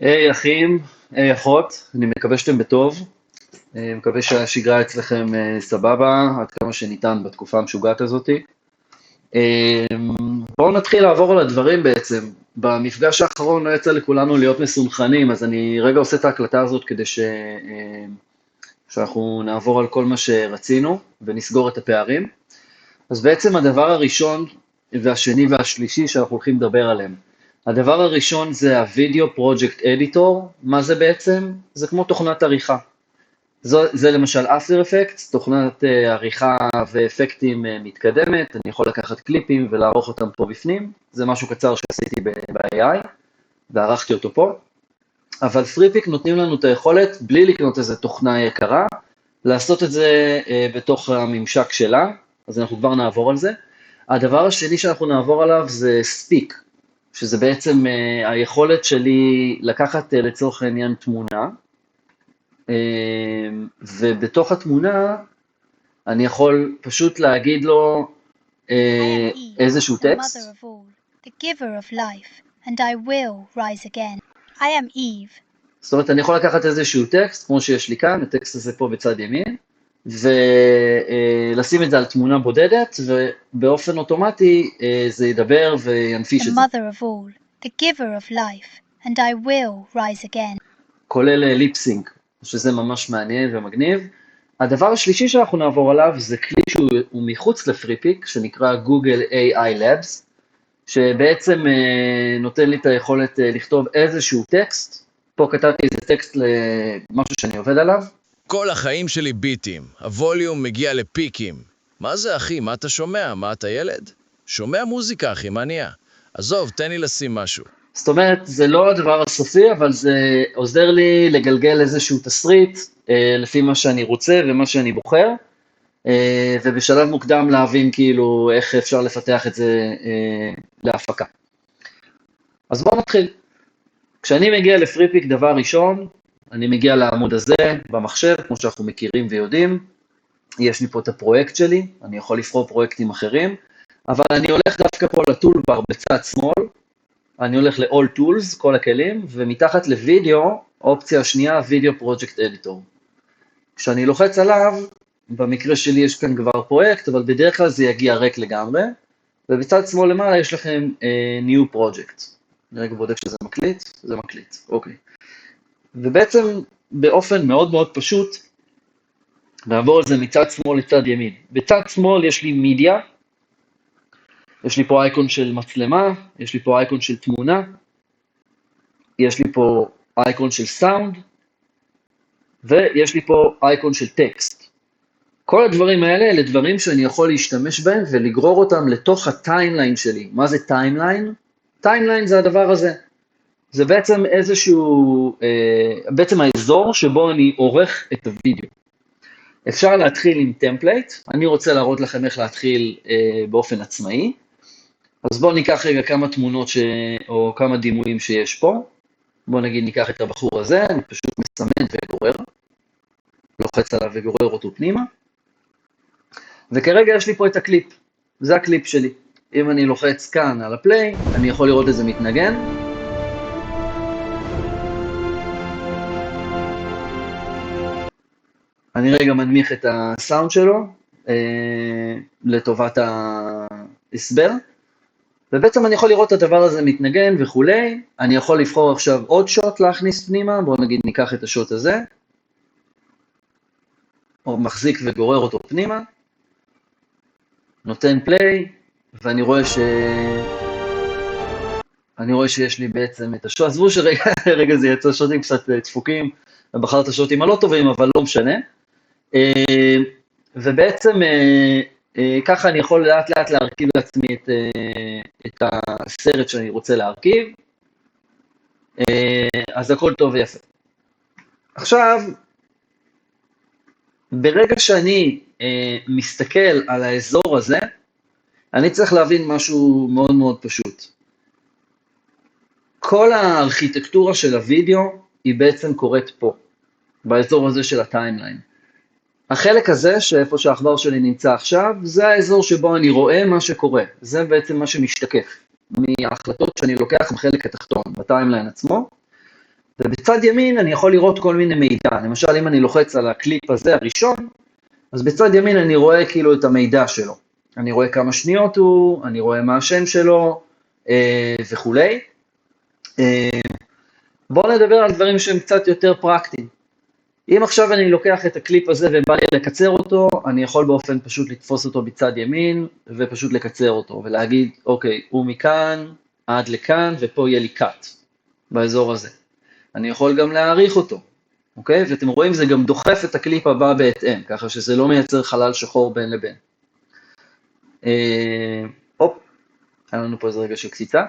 היי אחים, היי אחות, אני מקווה שאתם בטוב, מקווה שהשגרה אצלכם סבבה, עד כמה שניתן בתקופה המשוגעת הזאתי. בואו נתחיל לעבור על הדברים בעצם. במפגש האחרון לא יצא לכולנו להיות מסונכנים, אז אני רגע עושה את ההקלטה הזאת כדי שאנחנו נעבור על כל מה שרצינו ונסגור את הפערים. אז בעצם הדבר הראשון והשני והשלישי שאנחנו הולכים לדבר עליהם. הדבר הראשון זה ה-Video Project Editor. מה זה בעצם? זה כמו תוכנת עריכה. זה למשל After Effects, תוכנת עריכה ואפקטים מתקדמת. אני יכול לקחת קליפים ולערוך אותם פה בפנים. זה משהו קצר שעשיתי ב-AI, וערכתי אותו פה. אבל FreePic נותנים לנו את היכולת, בלי לקנות איזו תוכנה יקרה, לעשות את זה בתוך הממשק שלה. אז אנחנו כבר נעבור על זה. הדבר השני שאנחנו נעבור עליו זה Speak, שזה בעצם היכולת שלי לקחת לצורך העניין תמונה, ובתוך התמונה אני יכול פשוט להגיד לו I am Eve, איזשהו the טקסט. mother of all, the giver of life, and I will rise again. I am Eve, זאת אומרת, אני יכול לקחת איזשהו טקסט, כמו שיש לי כאן, הטקסט הזה פה בצד ימין, ולשים את זה על תמונה בודדת, ובאופן אוטומטי זה ידבר וינפיש the את זה. mother of all, the giver of life, and I will rise again. כולל ליפסינק, שזה ממש מעניין ומגניב. הדבר השלישי שאנחנו נעבור עליו זה כלי שהוא מחוץ לפריפיק, שנקרא Google AI Labs, שבעצם נותן לי את היכולת לכתוב איזשהו טקסט. פה כתבתי איזה טקסט למשהו שאני עובד עליו. כל החיים שלי ביטים, הווליום מגיע לפיקים. מה זה אחי? מה אתה שומע? מה אתה ילד? שומע מוזיקה אחי, מה נהיה? עזוב, תן לי לשים משהו. זאת אומרת, זה לא הדבר הסופי, אבל זה עוזר לי לגלגל איזשהו תסריט, לפי מה שאני רוצה ומה שאני בוחר, ובשלב מוקדם להבין כאילו איך אפשר לפתח את זה להפקה. אז בואו נתחיל. כשאני מגיע לפריפיק דבר ראשון, אני מגיע לעמוד הזה במחשב, כמו שאנחנו מכירים ויודעים. יש לי פה את הפרויקט שלי, אני יכול לבחור פרויקטים אחרים, אבל אני הולך דווקא פה לטולבר בצד שמאל, אני הולך ל-All Tools, כל הכלים, ומתחת לוידאו, האופציה השנייה, Video Project Editor. כשאני לוחץ עליו, במקרה שלי יש כאן כבר פרויקט, אבל בדרך כלל זה יגיע ריק לגמרי, ובצד שמאל למעלה יש לכם New Project. אני רגע בודק שזה מקליט, זה מקליט, אוקיי. ובעצם באופן מאוד מאוד פשוט, נעבור על זה מצד שמאל לצד ימין. בצד שמאל יש לי מידיה, יש לי פה אייקון של מצלמה, יש לי פה אייקון של תמונה, יש לי פה אייקון של סאונד, ויש לי פה אייקון של טקסט. כל הדברים האלה אלה דברים שאני יכול להשתמש בהם ולגרור אותם לתוך הטיימליין שלי. מה זה טיימליין? טיימליין זה הדבר הזה. זה בעצם איזשהו, בעצם האזור שבו אני עורך את הוידאו. אפשר להתחיל עם טמפלייט, אני רוצה להראות לכם איך להתחיל באופן עצמאי. אז בואו ניקח רגע כמה תמונות או כמה דימויים שיש פה. בואו נגיד ניקח את הבחור הזה, אני פשוט מסמן וגורר. לוחץ עליו וגורר אותו פנימה. וכרגע יש לי פה את הקליפ. זה הקליפ שלי. אם אני לוחץ כאן על הפליי, אני יכול לראות איזה מתנגן. אני רגע מנמיך את הסאונד שלו לטובת ההסבר. ובעצם אני יכול לראות את הדבר הזה מתנגן וכולי. אני יכול לבחור עכשיו עוד שוט להכניס פנימה. בואו נגיד ניקח את השוט הזה. או מחזיק וגורר אותו פנימה. נותן פליי. ואני רואה שיש לי בעצם את השוט. עזבו שרגע זה יצא שוטים קצת דפוקים. ובחר את השוטים הלא טובים, אבל לא משנה. ובעצם ככה אני יכול לאט לאט להרכיב לעצמי את הסרט שאני רוצה להרכיב. אז הכל טוב ויפה. עכשיו, ברגע שאני מסתכל על האזור הזה, אני צריך להבין משהו מאוד מאוד פשוט. כל הארכיטקטורה של הוידאו היא בעצם קורית פה, באזור הזה של הטיימליין. החלק הזה, שאיפה שהעכבר שלי נמצא עכשיו, זה האזור שבו אני רואה מה שקורה. זה בעצם מה שמשתקף מההחלטות שאני לוקח בחלק התחתון, בטיימליין עצמו. ובצד ימין אני יכול לראות כל מיני מידע. למשל, אם אני לוחץ על הקליפ הזה הראשון, אז בצד ימין אני רואה כאילו את המידע שלו. אני רואה כמה שניות הוא, אני רואה מה השם שלו וכולי. בואו נדבר על דברים שהם קצת יותר פרקטיים. אם עכשיו אני לוקח את הקליפ הזה ובא לי לקצר אותו, אני יכול באופן פשוט לתפוס אותו בצד ימין ופשוט לקצר אותו ולהגיד, אוקיי, הוא מכאן עד לכאן ופה יהיה לי קאט באזור הזה. אני יכול גם להאריך אותו, אוקיי? ואתם רואים, זה גם דוחף את הקליפ הבא בהתאם, ככה שזה לא מייצר חלל שחור בין לבין. הופ, היה לנו פה איזה רגע של קציצה.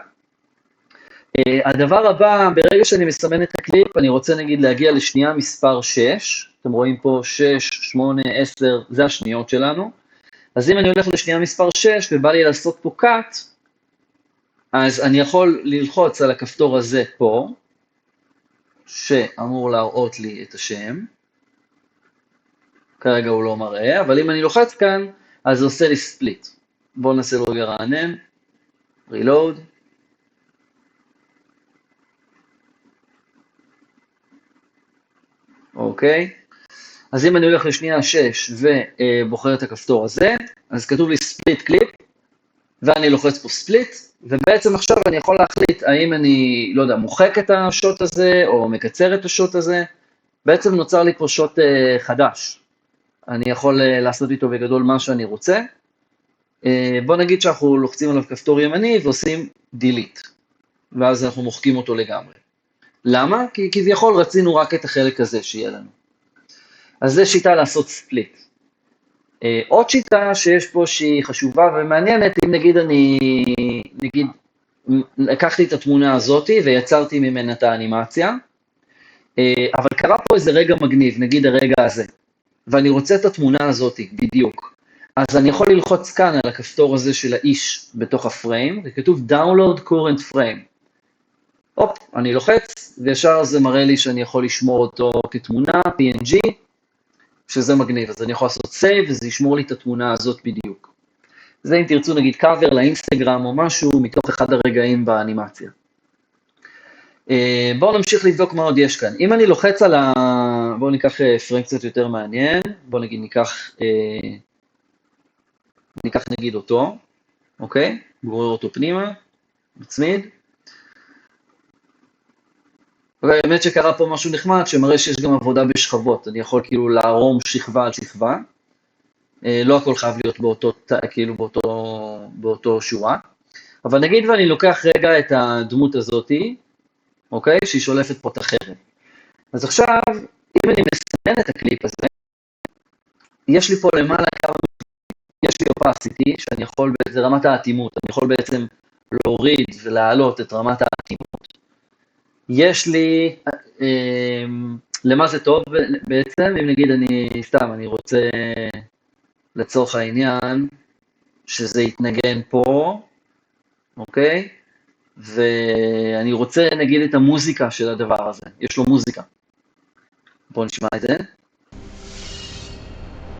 הדבר הבא, ברגע שאני מסמן את הקליפ, אני רוצה נגיד להגיע לשנייה מספר 6, אתם רואים פה 6, 8, 10, זה השניות שלנו. אז אם אני הולך לשנייה מספר 6 ובא לי לעשות פה קאט, אז אני יכול ללחוץ על הכפתור הזה פה, שאמור להראות לי את השם. כרגע הוא לא מראה, אבל אם אני לוחץ כאן, אז זה עושה לי ספליט. בואו נעשה לו רגע רענן, רילוד. אוקיי, אז אם אני הולך לשנייה 6 ובוחר את הכפתור הזה, אז כתוב לי ספליט קליפ, ואני לוחץ פה ספליט, ובעצם עכשיו אני יכול להחליט האם אני, לא יודע, מוחק את השוט הזה, או מקצר את השוט הזה. בעצם נוצר לי פה שוט חדש. אני יכול לעשות איתו בגדול מה שאני רוצה. בוא נגיד שאנחנו לוחצים עליו כפתור ימני ועושים delete, ואז אנחנו מוחקים אותו לגמרי. למה? כי כביכול רצינו רק את החלק הזה שיהיה לנו. אז זה שיטה לעשות ספליט. עוד שיטה שיש פה שהיא חשובה ומעניינת, אם נגיד נגיד, לקחתי את התמונה הזאת ויצרתי ממנה את האנימציה, אבל קרה פה איזה רגע מגניב, נגיד הרגע הזה, ואני רוצה את התמונה הזאת בדיוק. אז אני יכול ללחוץ כאן על הכפתור הזה של האיש בתוך הפריים, וכתוב Download Current Frame. הופ, אני לוחץ, וישר זה מראה לי שאני יכול לשמור אותו כתמונה, PNG, שזה מגניב. אז אני יכול לעשות save, וזה ישמור לי את התמונה הזאת בדיוק. זה אם תרצו נגיד קאבר לאינסטגרם או משהו, מתוך אחד הרגעים באנימציה. בואו נמשיך לבדוק מה עוד יש כאן. אם אני לוחץ על בואו ניקח פריים קצת יותר מעניין, בואו נגיד ניקח נגיד אותו, אוקיי? גורר אותו פנימה, מצמיד. באמת שקרה פה משהו נחמד, שמראה שיש גם עבודה בשכבות. אני יכול כאילו לערום שכבה על שכבה. לא הכל חייב להיות באותו שורה. אבל נגיד ואני לוקח רגע את הדמות הזאת, אוקיי? שהיא שולפת פה את החרב. אז עכשיו, אם אני מסמן את הקליפ הזה, יש לי פה למעלה כמה, יש לי opacity, שאני יכול, זה רמת האטימות, אני יכול בעצם להוריד ולהעלות את רמת האטימות. יש לי, למה זה טוב בעצם, אם נגיד אני רוצה לצורך העניין, שזה יתנגן פה, אוקיי? ואני רוצה נגיד את המוזיקה של הדבר הזה, יש לו מוזיקה. בואו נשמע את זה.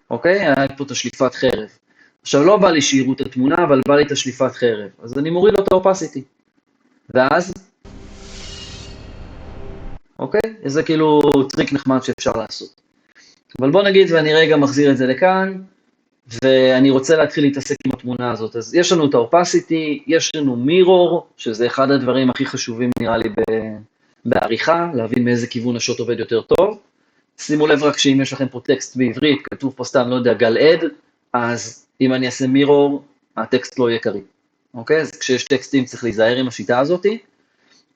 אוקיי, היה פה את השליפת חרב. עכשיו לא בא לי שיראו את התמונה, אבל בא לי את השליפת חרב. אז אני מוריד לו את האופסיטי. ואז, אוקיי, זה כאילו טריק נחמד שאפשר לעשות. אבל בוא נגיד ואני רגע מחזיר את זה לכאן, ואני רוצה להתחיל להתעסק עם התמונה הזאת. אז יש לנו את האופסיטי, יש לנו מירור, שזה אחד הדברים הכי חשובים נראה לי בעריכה, להבין מאיזה כיוון השוט עובד יותר טוב. שימו לב רק שאם יש לכם פה טקסט בעברית, כתוב פה סתם, לא יודע, גל עד, אז אם אני אעשה מירור, הטקסט לא יהיה קריא. אוקיי? אז כשיש טקסטים צריך להיזהר עם השיטה הזאת.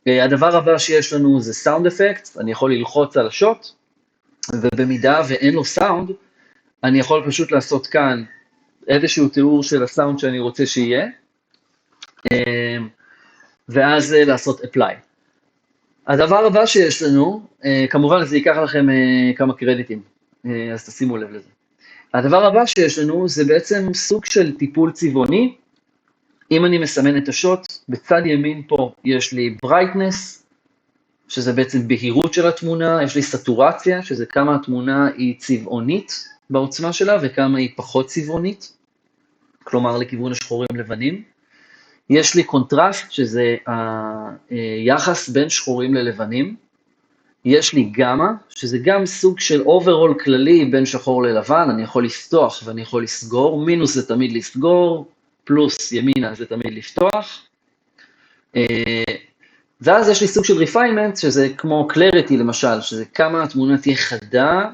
הדבר הבא שיש לנו זה סאונד אפקט, אני יכול ללחוץ על השוט, ובמידה ואין לו סאונד, אני יכול פשוט לעשות כאן איזשהו תיאור של הסאונד שאני רוצה שיהיה, ואז לעשות apply. הדבר הבא שיש לנו, כמובן זה ייקח לכם כמה קרדיטים, אז תשימו לב לזה. הדבר הבא שיש לנו זה בעצם סוג של טיפול צבעוני. אם אני מסמן את השוט, בצד ימין פה יש לי brightness, שזה בעצם בהירות של התמונה, יש לי סטורציה, שזה כמה התמונה היא צבעונית בעוצמה שלה, וכמה היא פחות צבעונית, כלומר לכיוון השחורים לבנים. יש לי קונטרסט, שזה היחס בין שחורים ללבנים, יש לי גמא, שזה גם סוג של אוברול כללי בין שחור ללבן, אני יכול לפתוח ואני יכול לסגור, מינוס זה תמיד לסגור, פלוס ימינה זה תמיד לפתוח. ואז יש לי סוג של refinement, שזה כמו clarity למשל, שזה כמה התמונה תהיה חדה,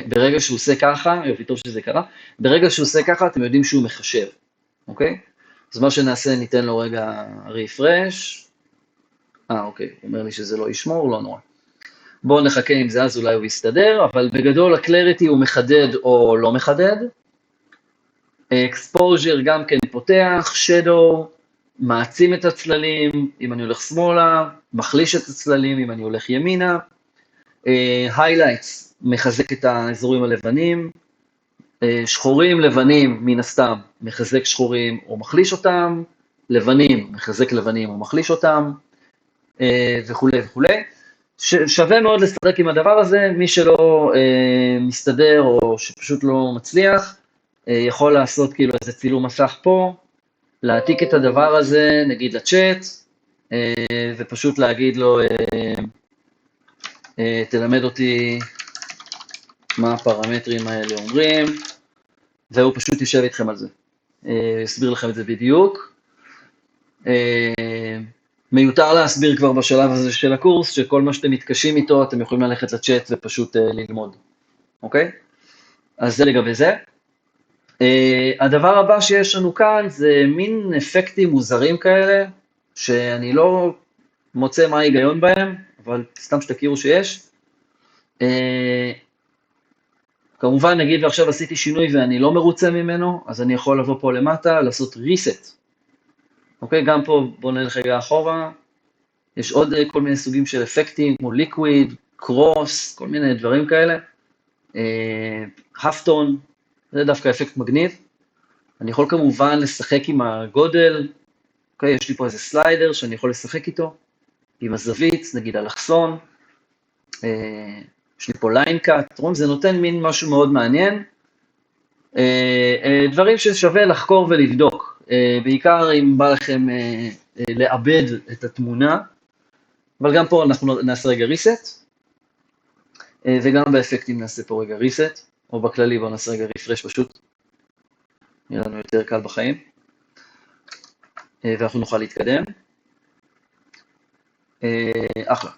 ברגע שהוא עושה ככה, יופי טוב שזה קרה, ברגע שהוא עושה ככה אתם יודעים שהוא מחשב, אוקיי? אז מה שנעשה, ניתן לו רגע refresh, אוקיי, הוא אומר לי שזה לא ישמור, לא נורא. בואו נחכה עם זה, אז אולי הוא יסתדר, אבל בגדול ה-clarity הוא מחדד או לא מחדד. exposure גם כן פותח, shadow, מעצים את הצללים, אם אני הולך שמאלה, מחליש את הצללים, אם אני הולך ימינה. highlights, מחזק את האזורים הלבנים. שחורים, לבנים, מן הסתם, מחזק שחורים או מחליש אותם. לבנים, מחזק לבנים או מחליש אותם. וכו' וכו'. שווה מאוד לשחק עם הדבר הזה, מי שלא מסתדר או שפשוט לא מצליח, יכול לעשות כאילו איזה צילום מסך פה, להעתיק את הדבר הזה, נגיד לצ'אט, ופשוט להגיד לו, תלמד אותי מה הפרמטרים האלה אומרים, והוא פשוט יישב איתכם על זה, יסביר לכם את זה בדיוק. מיותר להסביר כבר בשלב הזה של הקורס, שכל מה שאתם מתקשים איתו, אתם יכולים ללכת לצ'אט ופשוט ללמוד, אוקיי? אז זה לגבי זה. הדבר הבא שיש לנו כאן, זה מין אפקטים מוזרים כאלה, שאני לא מוצא מה ההיגיון בהם, אבל סתם שתכירו שיש. כמובן, נגיד ועכשיו עשיתי שינוי ואני לא מרוצה ממנו, אז אני יכול לבוא פה למטה, לעשות reset. אוקיי, גם פה בואו נלך רגע אחורה, יש עוד כל מיני סוגים של אפקטים, כמו ליקוויד, קרוס, כל מיני דברים כאלה. הפטון, זה דווקא אפקט מגניב. אני יכול כמובן לשחק עם הגודל, אוקיי, יש לי פה איזה סליידר שאני יכול לשחק איתו, עם הזווית, נגיד אלכסון. יש לי פה ליין קאט, רואים, זה נותן מין משהו מאוד מעניין. דברים ששווה לחקור ולבדוק. בעיקר אם בא לכם לאבד את התמונה, אבל גם פה אנחנו נעשה רגע reset, וגם באפקטים נעשה פה רגע reset, או בכללי בואו נעשה רגע refresh פשוט, יהיה לנו יותר קל בחיים, ואנחנו נוכל להתקדם. אחלה.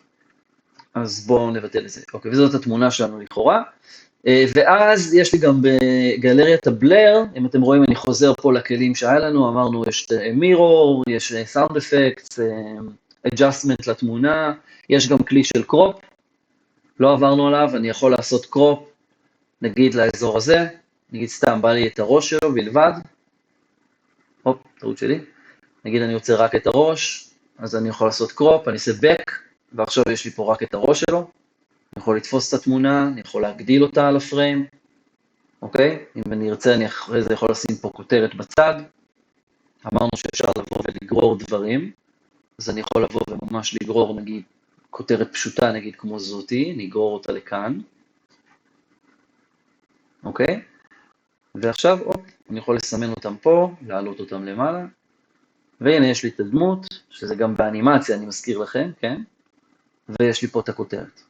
אז בואו נבטל את זה. אוקיי, וזאת התמונה שלנו לכאורה. ואז יש לי גם בגלריית הבלר, אם אתם רואים אני חוזר פה לכלים שהיה לנו, אמרנו יש מירור, יש סאונד אפקט, adjustment לתמונה, יש גם כלי של קרופ, לא עברנו עליו, אני יכול לעשות קרופ, נגיד לאזור הזה, נגיד סתם בא לי את הראש שלו בלבד, הופ, טעות שלי, נגיד אני רוצה רק את הראש, אז אני יכול לעשות קרופ, אני אעשה back, ועכשיו יש לי פה רק את הראש שלו, אני יכול לתפוס את התמונה, אני יכול להגדיל אותה על הפריים, אוקיי? אם אני ארצה, אני אחרי זה יכול לשים פה כותרת בצד. אמרנו שאפשר לבוא ולגרור דברים, אז אני יכול לבוא וממש לגרור, נגיד, כותרת פשוטה, נגיד כמו זאתי, נגרור אותה לכאן, אוקיי? ועכשיו, אני יכול לסמן אותם פה, להעלות אותם למעלה, והנה יש לי את הדמות, שזה גם באנימציה, אני מזכיר לכם, כן? ויש לי פה את הכותרת.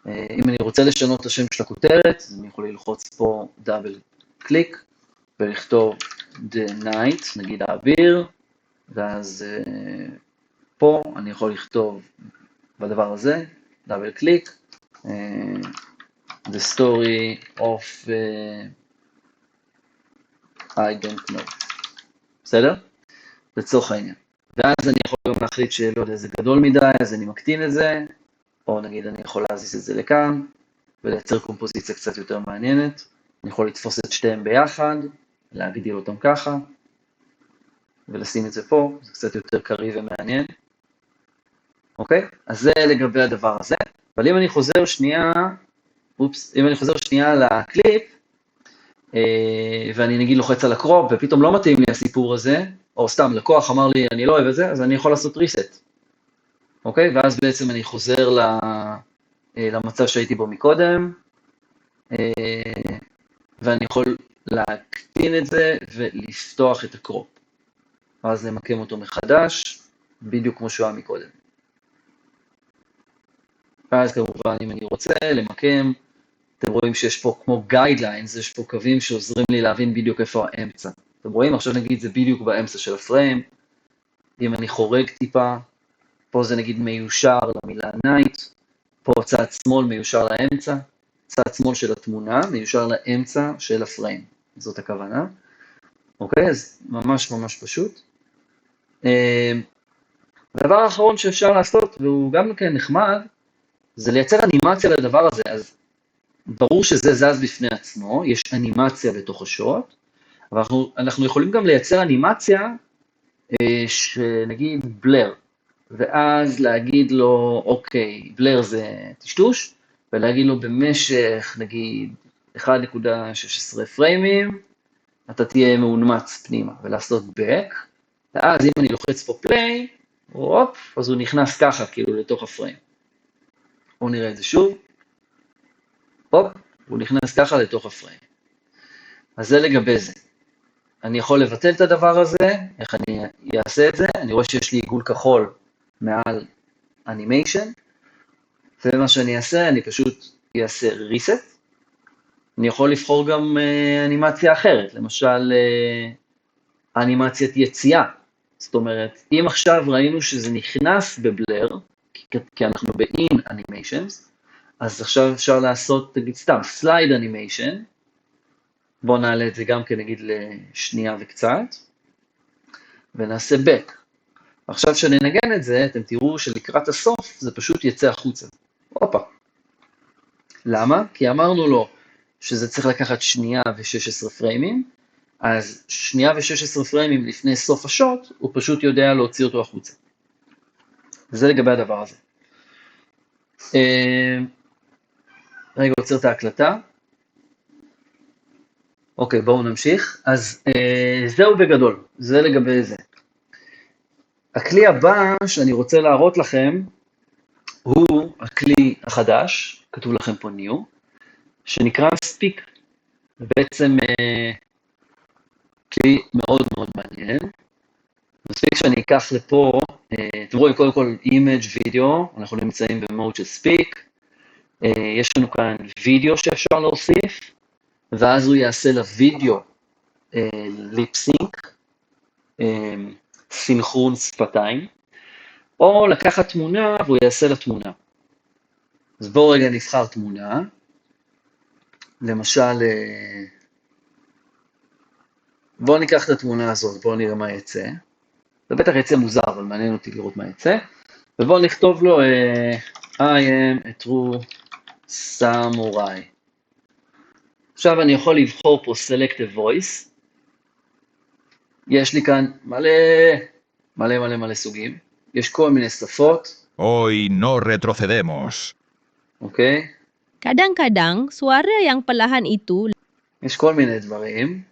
אם אני רוצה לשנות את השם של הכותרת, אז אני יכול ללחוץ פה דאבל קליק, ולכתוב The Night, נגיד האוויר, ואז פה אני יכול לכתוב בדבר הזה, דאבל קליק, The Story of I don't know. בסדר? לצורך העניין. ואז אני יכול גם להחליט שלא יודע, זה גדול מדי, אז אני מקטין את זה, או נגיד אני יכול להזיז את זה לכאן, ולייצר קומפוזיציה קצת יותר מעניינת. אני יכול לתפוס את שתיהם ביחד, להגדיל אותם ככה, ולשים את זה פה, זה קצת יותר קריא ומעניין. אוקיי? אז זה לגבי הדבר הזה. אבל אם אני חוזר שנייה לקליפ, ואני נגיד לוחץ על הקרופ, ופתאום לא מתאים לי הסיפור הזה, או סתם לקוח אמר לי אני לא אוהב את זה, אז אני יכול לעשות reset. אוקיי? ואז בעצם אני חוזר למצב שהייתי בו מקודם, ואני יכול להקטין את זה ולפתוח את הקרופ. ואז למקם אותו מחדש, בדיוק כמו שהוא היה מקודם. ואז כמובן אם אני רוצה למקם, אתם רואים שיש פה כמו guidelines, יש פה קווים שעוזרים לי להבין בדיוק איפה האמצע. אתם רואים? עכשיו נגיד זה בדיוק באמצע של הפריים, אם אני חורג טיפה, פה זה נגיד מיושר למילה night, פה צד שמאל מיושר לאמצע, צד שמאל של התמונה מיושר לאמצע של הפריים, זאת הכוונה. אוקיי, אז ממש ממש פשוט. הדבר האחרון שאפשר לעשות, והוא גם כן נחמד, זה לייצר אנימציה לדבר הזה. אז ברור שזה זז בפני עצמו, יש אנימציה בתוך השוט, אבל אנחנו יכולים גם לייצר אנימציה שנגיד בלר, ואז להגיד לו, אוקיי, בלר זה טשטוש, ולהגיד לו במשך נגיד 1.16 פריימים, אתה תהיה מאונמץ פנימה, ולעשות back, ואז אם אני לוחץ פה play, הופ, אז הוא נכנס ככה כאילו לתוך הפריים. בואו נראה את זה שוב. הופ, הוא נכנס ככה לתוך הפריים. אז זה לגבי זה. אני יכול לבטל את הדבר הזה, איך אני אעשה את זה? אני רואה שיש לי עיגול כחול מעל אנימיישן, ומה שאני אעשה, אני פשוט אעשה reset. אני יכול לבחור גם אנימציה אחרת, למשל אנימציית יציאה. זאת אומרת, אם עכשיו ראינו שזה נכנס בבלר, כי אנחנו ב-in animations, אז עכשיו אפשר לעשות, תגיד סתם, slide animation, בואו נעלה את זה גם כן נגיד לשנייה וקצת, ונעשה back. עכשיו שננגן את זה, אתם תראו שלקראת הסוף זה פשוט יצא החוצה. הופה. למה? כי אמרנו לו שזה צריך לקחת שנייה ו-16 פריימים, אז שנייה ו-16 פריימים לפני סוף השוט, הוא פשוט יודע להוציא אותו החוצה. זה לגבי הדבר הזה. רגע, עוצר את ההקלטה. אוקיי, בואו נמשיך. אז זהו בגדול, זה לגבי זה. הכלי הבא שאני רוצה להראות לכם, הוא הכלי החדש, כתוב לכם פה new, שנקרא Speak. בעצם כלי מאוד מאוד מעניין. מספיק שאני אקח לפה, אתם רואים קודם כל image video, אנחנו נמצאים במוד של Speak, יש לנו כאן וידאו שאפשר להוסיף, ואז הוא יעשה לוידאו ליפסינק, סינכרון שפתיים, או לקחת תמונה והוא יעשה לתמונה. אז בואו רגע נבחר תמונה, למשל, בואו ניקח את התמונה הזאת, בואו נראה מה יצא. זה בטח יצא מוזר, אבל מעניין אותי לראות מה יצא. ובואו נכתוב לו, I am a true samurai. עכשיו אני יכול לבחור פה select a voice. יש לי כאן מלא סוגים. יש כל מיני שפות. Hoy no retrocedemos. אוקיי? Kadang-kadang, suara yang perlahan itu יש כל מיני דברים.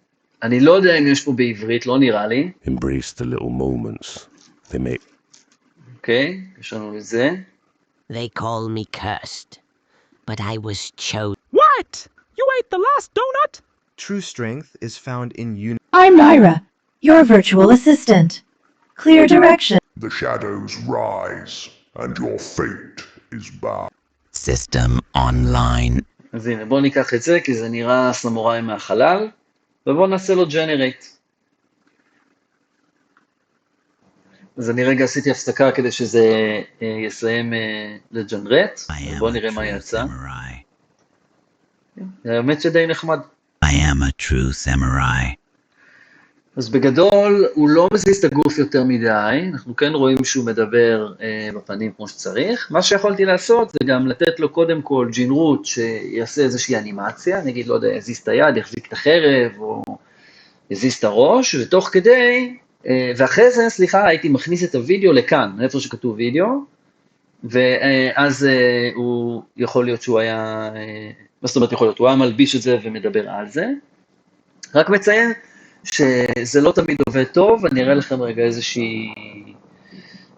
אני לא יודע אם יש פה בעברית, לא נראה לי. Embrace the little moments. They make אוקיי, יש לנו את זה. They call me cursed, but I was chosen. What? You ate the last donut? True strength is found in unity. I'm Naira, your virtual assistant. Clear direction. the shadows rise, and your fate is bound. System online. אז הנה, בואו ניקח את זה, כי זה נראה סמוראי מהחלל, ובואו נעשה לו generate. אז אני רגע עשיתי הפסקה כדי שזה יסיים לג'נרט, בואו נראה מה יצא. האמת שדי נחמד. I am a true samurai. אז בגדול הוא לא מזיז את הגוף יותר מדי, אנחנו כן רואים שהוא מדבר בפנים כמו שצריך. מה שיכולתי לעשות זה גם לתת לו קודם כל ג'ינרות שיעשה איזושהי אנימציה, נגיד לא יודע, יזיז את היד, יחזיק את החרב או יזיז את הראש, ותוך כדי, ואחרי זה, סליחה, הייתי מכניס את הוידאו לכאן, איפה שכתוב וידאו, ואז הוא יכול להיות שהוא היה, מה זאת אומרת יכול להיות, הוא היה מלביש את זה ומדבר על זה. רק מציין שזה לא תמיד עובד טוב, אני אראה לכם רגע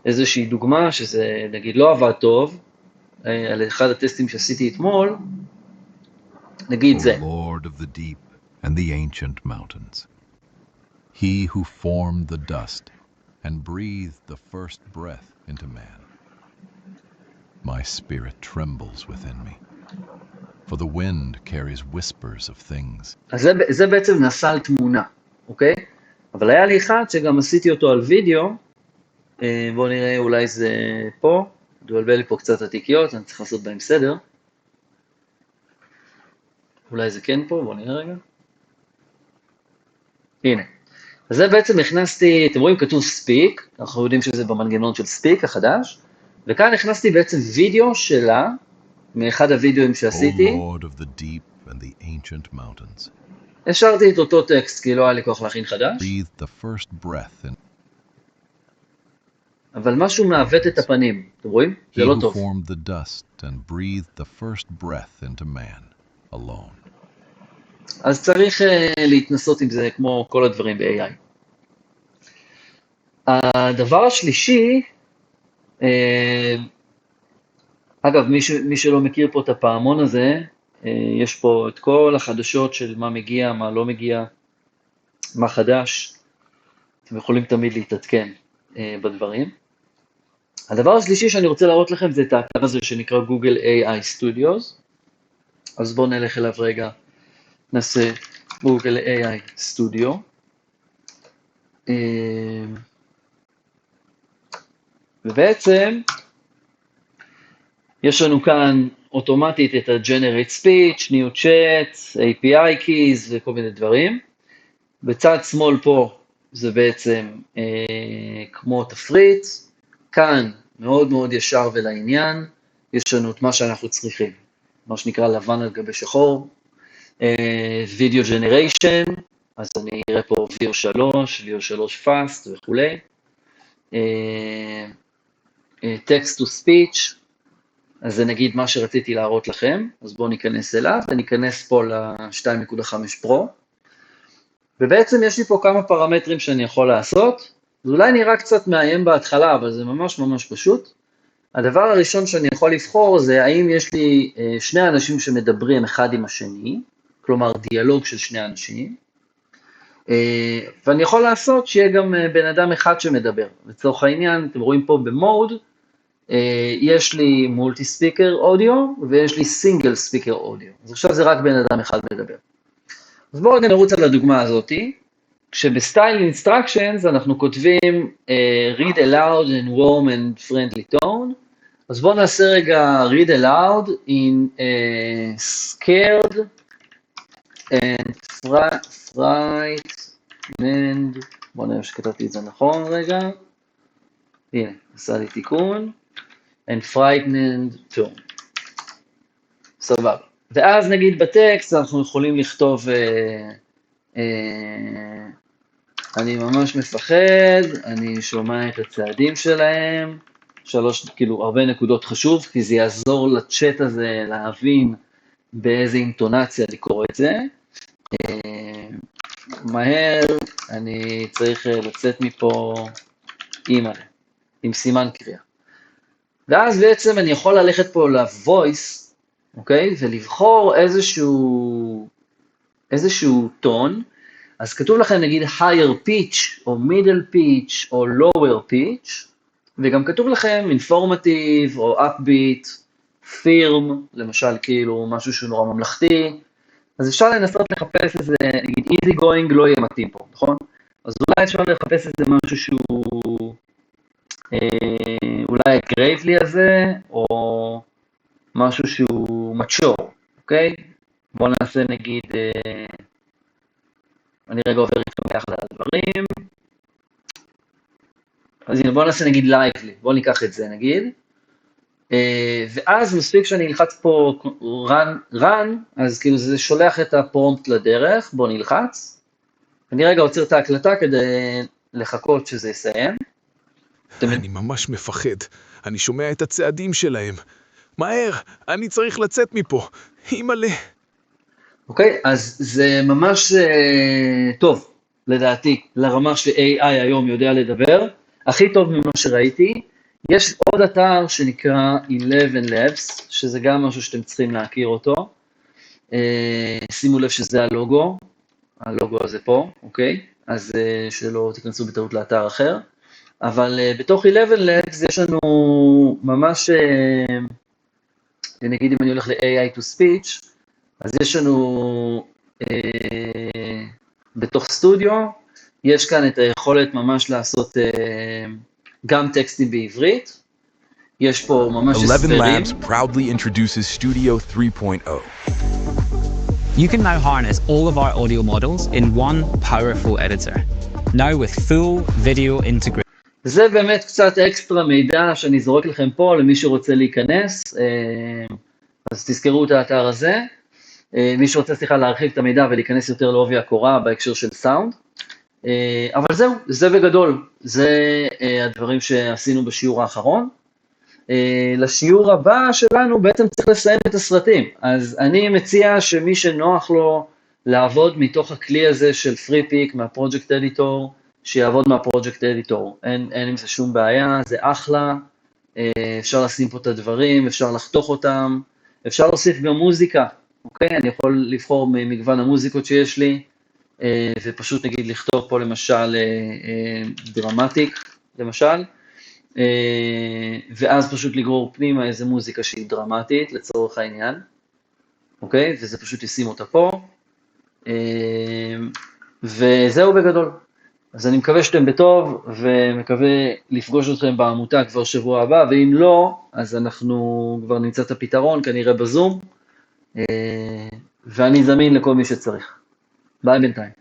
איזושהי דוגמה, שזה נגיד לא עבד טוב, על אחד הטסטים שעשיתי אתמול, נגיד זה. Lord of the deep and the ancient mountains, he who formed the dust and breathed the first breath into man. My spirit trembles within me, for the wind carries whispers of things. אז זה בעצם נעשה על תמונה, אוקיי? אבל היה לי אחד שגם עשיתי אותו על וידאו, בואו נראה, אולי זה פה, דבלבל לי פה קצת התיקיות, אני צריך לעשות בהם סדר. אולי זה כן פה, בואו נראה רגע. הנה. אז זה בעצם הכנסתי, אתם רואים כתוב speak, אנחנו יודעים שזה במנגנון של speak החדש, וכאן הכנסתי בעצם וידאו שלה, מאחד הוידאוים שעשיתי. O Lord of the deep and the ancient mountains, השארתי את אותו טקסט, כי לא היה לי כוח להכין חדש, breathe the first breath in אבל משהו מעוות את הפנים, אתם רואים? He זה לא who טוב. formed the dust and breathed the first breath into man, alone. אז צריך להתנסות עם זה כמו כל הדברים ב-AI. הדבר השלישי, אגב, מי שלא מכיר פה את הפעמון הזה, יש פה את כל החדשות של מה מגיע, מה לא מגיע, מה חדש. אתם יכולים תמיד להתעדכן בדברים. הדבר השלישי שאני רוצה להראות לכם זה את האתר הזה שנקרא Google AI Studios. אז בואו נלך אליו רגע, נעשה Google AI Studio. ובעצם יש לנו כאן אוטומטית את ה-Generate Speech, New Chat, API Keys וכל מיני דברים. בצד שמאל פה זה בעצם כמו תפריט. כאן מאוד מאוד ישר ולעניין, יש לנו את מה שאנחנו צריכים, מה שנקרא לבן על גבי שחור. Video Generation, אז אני אראה פה View 3, View 3 Fast וכולי. Text to Speech, אז זה נגיד מה שרציתי להראות לכם, אז בואו ניכנס אליו, וניכנס פה ל-2.5 פרו, ובעצם יש לי פה כמה פרמטרים שאני יכול לעשות, זה אולי נראה קצת מאיים בהתחלה, אבל זה ממש ממש פשוט. הדבר הראשון שאני יכול לבחור זה האם יש לי שני אנשים שמדברים אחד עם השני, כלומר דיאלוג של שני אנשים, ואני יכול לעשות שיהיה גם בן אדם אחד שמדבר. לצורך העניין, אתם רואים פה במוד, יש לי מולטי ספיקר אודיו, ויש לי סינגל ספיקר אודיו. אז עכשיו זה רק בן אדם אחד מדבר. אז בואו רגע נרוץ על הדוגמה הזאת, כשבסטייל אינסטרקשנס אנחנו כותבים read aloud in warm and friendly tone, אז בואו נעשה רגע read aloud in scared and frightened, בואו נראה שכתבתי את זה נכון רגע, הנה, עשה לי תיקון, and frightened tone, סבבה. ואז נגיד בטקסט אנחנו יכולים לכתוב, אני ממש מפחד, אני שומע את הצעדים שלהם, כאילו הרבה נקודות חשוב, כי זה יעזור לצ'אט הזה להבין באיזה אינטונציה לקרוא את זה. מהר, אני צריך לצאת מפה עם סימן קריאה. ואז בעצם אני יכול ללכת פה ל-voice, אוקיי? ולבחור איזשהו טון, אז כתוב לכם נגיד higher pitch, או middle pitch, או lower pitch, וגם כתוב לכם informative, או upbeat, firm, למשל כאילו משהו שהוא נורא ממלכתי, אז אפשר לנסות לחפש איזה, נגיד easy going לא יהיה מתאים פה, נכון? אז אולי אפשר לחפש איזה משהו שהוא, אולי gravely הזה, או משהו שהוא mature, אוקיי? בואו נעשה נגיד, אני רגע עובר איתו ביחד על הדברים, אז הנה בואו נעשה נגיד lively, בואו ניקח את זה נגיד, ואז מספיק שאני אלחץ פה run, אז כאילו זה שולח את הפרומפט לדרך, בואו נלחץ, אני רגע עוצר את ההקלטה כדי לחכות שזה יסיים. אני ממש מפחד, אני שומע את הצעדים שלהם. מהר, אני צריך לצאת מפה, אימא'לה. אוקיי, אז זה ממש טוב, לדעתי, לרמה ש-AI היום יודע לדבר, הכי טוב ממה שראיתי. יש עוד אתר שנקרא 11 Labs, שזה גם משהו שאתם צריכים להכיר אותו. שימו לב שזה הלוגו הזה פה, אוקיי? אז שלא תיכנסו בטעות לאתר אחר. אבל בתוך 11lex יש לנו ממש, נגיד אם אני הולך ל-AI to speech, אז יש לנו בתוך סטודיו, יש כאן את היכולת ממש לעשות גם טקסטים בעברית, יש פה ממש 11 הסברים. Labs proudly introduces Studio 3.0. You can now harness all of our audio models in one powerful editor. Now with full video integration. זה באמת קצת אקסטרה מידע שאני זורק לכם פה למי שרוצה להיכנס, אז תזכרו את האתר הזה. מי שרוצה סליחה להרחיב את המידע ולהיכנס יותר לעובי הקורה בהקשר של סאונד. אבל זהו, זה בגדול, זה הדברים שעשינו בשיעור האחרון. לשיעור הבא שלנו בעצם צריך לסיים את הסרטים, אז אני מציע שמי שנוח לו לעבוד מתוך הכלי הזה של FreePic מהפרויקט אדיטור, שיעבוד מהפרויקט אדיטור, אין עם זה שום בעיה, זה אחלה, אפשר לשים פה את הדברים, אפשר לחתוך אותם, אפשר להוסיף גם מוזיקה, אוקיי? אני יכול לבחור ממגוון המוזיקות שיש לי, ופשוט נגיד לכתוב פה למשל דרמטיק, למשל, ואז פשוט לגרור פנימה איזה מוזיקה שהיא דרמטית לצורך העניין, אוקיי? וזה פשוט ישים אותה פה, וזהו בגדול. אז אני מקווה שאתם בטוב, ומקווה לפגוש אתכם בעמותה כבר שבוע הבא, ואם לא, אז אנחנו כבר נמצא את הפתרון, כנראה בזום, ואני זמין לכל מי שצריך. ביי בינתיים.